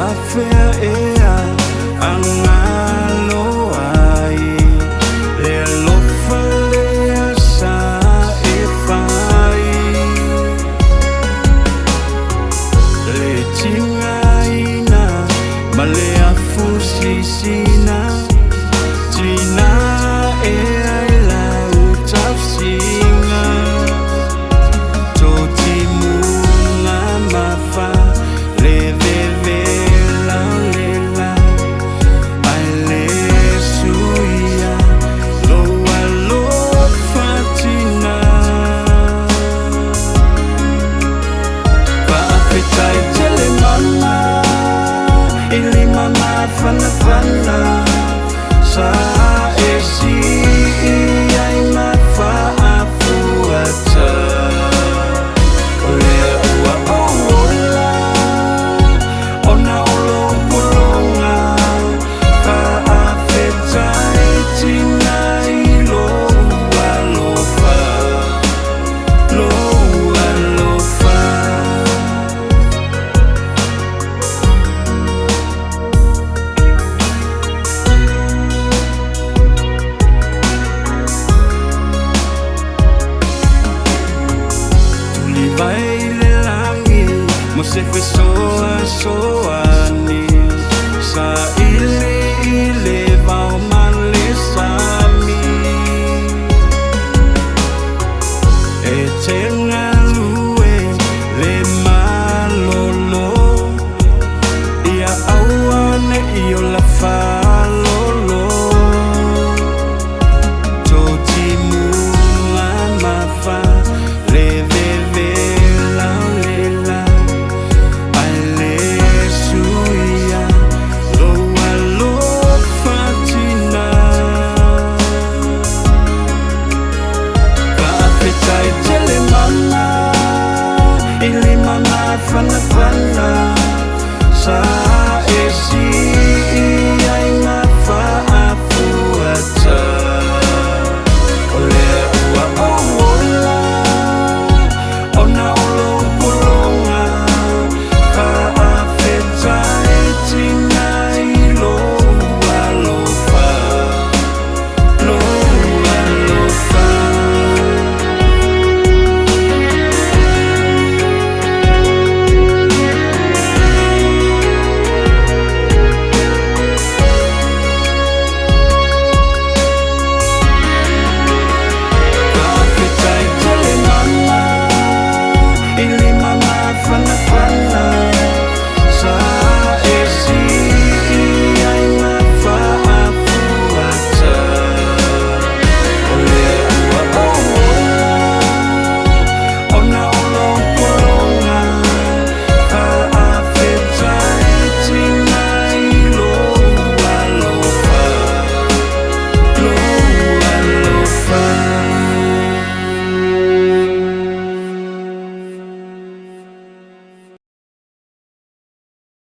FAAFETAI ang Ailaoa le lofa lea sa e whai le tingaina ma le afusisina tina e Ailaoa tausinga to timunga mafa le vevela lela ai le suia loa lofa tina FAAFETAI tele mama ili mama fana fana sa esi ai ma FAAFETAI ole ua ola ona olo polonga FAAFETAI tina iloa lofa loa lofa vai le langi mo se fe soa soani sa ile vao male sami e tenga lue le malolo ia awane io la Faalogo to timunga mafa le vevela lela ai le suia loa lofa tina FAAFETAI tele mama ili mama fana fana sa